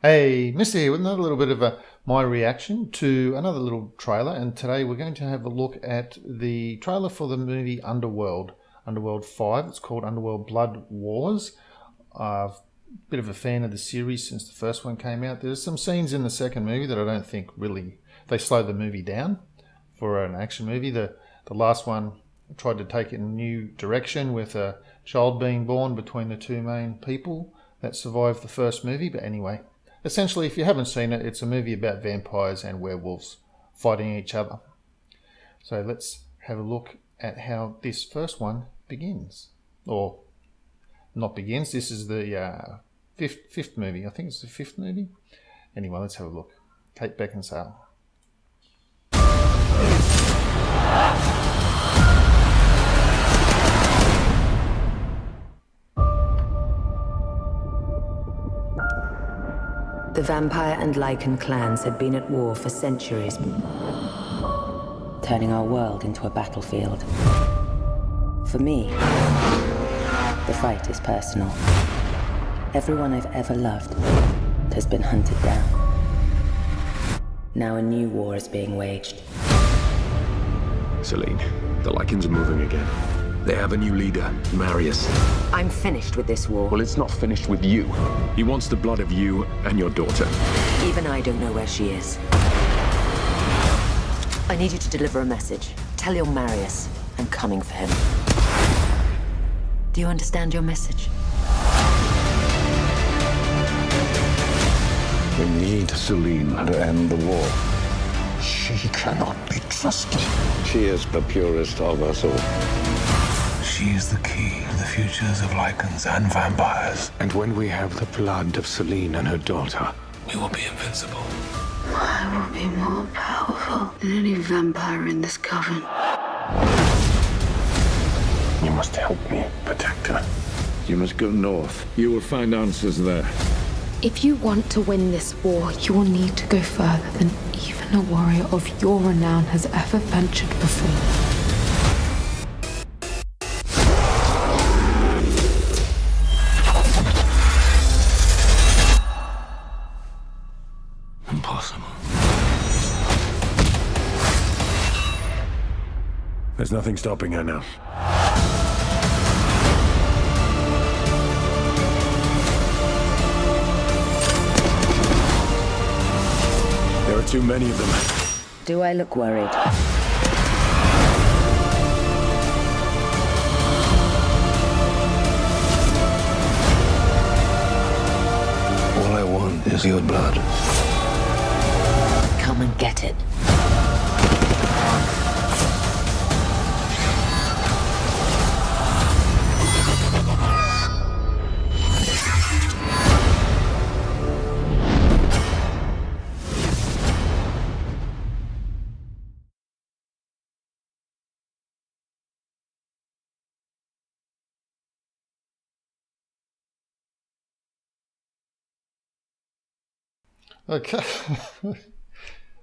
Hey, Mr. here with another little bit of my reaction to another little trailer, and today we're going to have a look at the trailer for the movie Underworld 5. It's called Underworld Blood Wars. I've bit of a fan of the series since the first one came out. There's some scenes in the second movie that I don't think really, they slow the movie down for an action movie. The last one tried to take it in a new direction with a child being born between the two main people that survived the first movie, but anyway. Essentially, if you haven't seen it, it's a movie about vampires and werewolves fighting each other. So let's have a look at how this first one begins. Or, not begins, this is the fifth movie. I think it's the fifth movie. Anyway, let's have a look. Kate Beckinsale. The vampire and lichen clans had been at war for centuries, turning our world into a battlefield. For me, the fight is personal. Everyone I've ever loved has been hunted down. Now a new war is being waged. Celine, the lichens are moving again. They have a new leader, Marius. I'm finished with this war. Well, it's not finished with you. He wants the blood of you and your daughter. Even I don't know where she is. I need you to deliver a message. Tell your Marius I'm coming for him. Do you understand your message? We need Celine to end the war. She cannot be trusted. She is the purest of us all. She is the key to the futures of lichens and vampires. And when we have the blood of Celine and her daughter, We will be invincible. I will be more powerful than any vampire in this coven. you must help me protect her. You must go north. You will find answers there. If you want to win this war, you will need to go further than even a warrior of your renown has ever ventured before. Impossible. There's nothing stopping her now. There are too many of them. Do I look worried? All I want is your blood. Come and get it. Okay.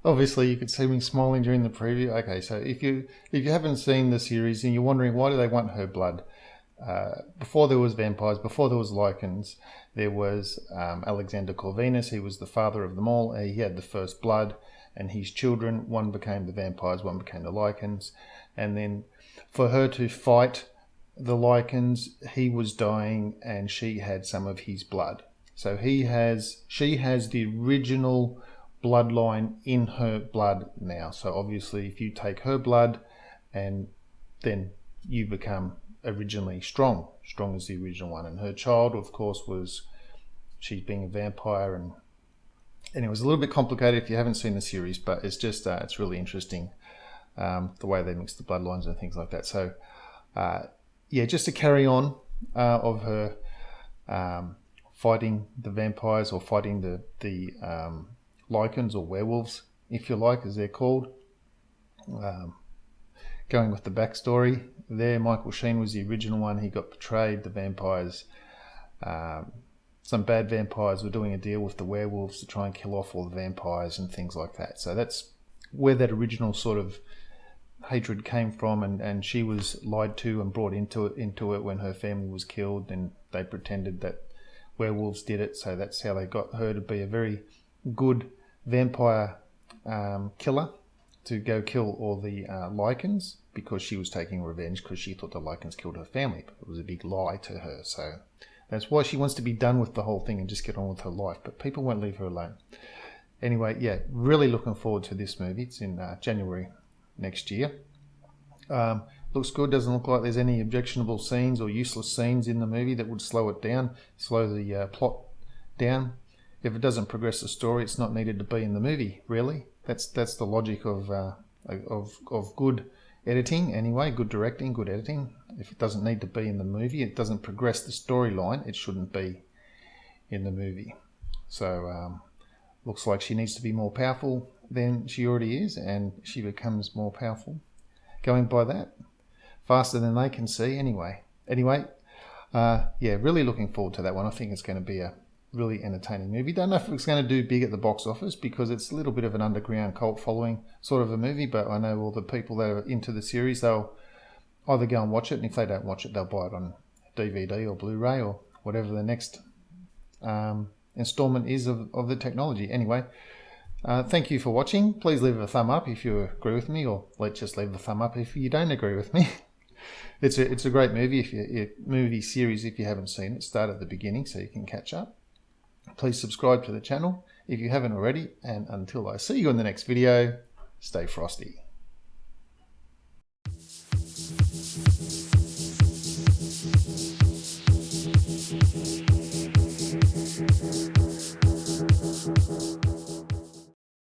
Obviously, you could see me smiling during the preview. Okay, so if you haven't seen the series and you're wondering why do they want her blood, before there was vampires, before there was lichens, there was Alexander Corvinus. He was the father of them all. He had the first blood, and his children, one became the vampires, one became the lichens, and then for her to fight the lichens, he was dying, and she had some of his blood. So she has the original bloodline in her blood now. So obviously if you take her blood, and then you become originally strong as the original one. And her child, of course, she's being a vampire, and it was a little bit complicated if you haven't seen the series, but it's just it's really interesting the way they mix the bloodlines and things like that. So yeah, just a carry on of her fighting the vampires, or fighting the lichens, or werewolves, if you like, as they're called. Going with the backstory there, Michael Sheen was the original one. He got betrayed. The vampires, some bad vampires were doing a deal with the werewolves to try and kill off all the vampires and things like that. So that's where that original sort of hatred came from, and she was lied to and brought into it when her family was killed, and they pretended that werewolves did it, so that's how they got her to be a very good vampire killer, to go kill all the Lycans, because she was taking revenge because she thought the Lycans killed her family, but it was a big lie to her. So that's why she wants to be done with the whole thing and just get on with her life, but people won't leave her alone. Anyway, yeah, really looking forward to this movie. It's in January next year. Looks good. Doesn't look like there's any objectionable scenes or useless scenes in the movie that would slow it down, slow the plot down. If it doesn't progress the story, it's not needed to be in the movie, really. That's the logic of good editing anyway, good directing, good editing. If it doesn't need to be in the movie, it doesn't progress the storyline, it shouldn't be in the movie. So looks like she needs to be more powerful than she already is, and she becomes more powerful going by that, faster than they can see anyway. Yeah, really looking forward to that one. I think it's going to be a really entertaining movie. Don't know if it's going to do big at the box office because it's a little bit of an underground cult following sort of a movie, but I know all the people that are into the series, they'll either go and watch it, and if they don't watch it, they'll buy it on DVD or Blu-ray or whatever the next installment is of the technology. Anyway, thank you for watching. Please leave a thumb up if you agree with me, or just leave a thumb up if you don't agree with me. It's a great movie, movie series if you haven't seen it. Start at the beginning so you can catch up. Please subscribe to the channel if you haven't already, and until I see you in the next video, stay frosty.